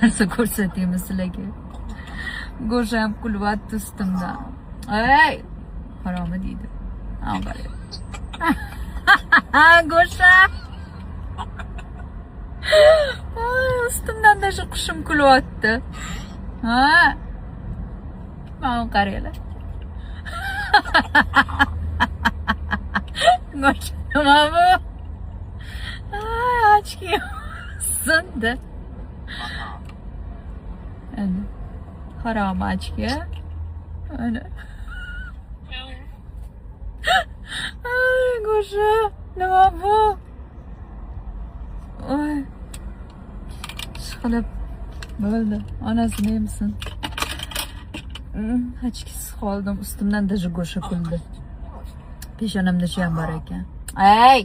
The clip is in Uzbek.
narsa ko'rsataymi sizlarga. Go'sha ham kulyapti ustimdan. Ey, haromi deydi. Avval. Go'sha. Ustimdan shu qushim kulyapti. Ha? Mana qaranglar. Go'sha nima bu? Ay, ochki. Sindi. Ana. Harom ochki. Ana. Ay, Go'sha, nima bu? Oy. Ishqilib bo'ldi. Onasini emsin. Hechkisiz qoldim. Ustimdan Go'sha kuldi. Peshonamda ham bor ekan. Ey!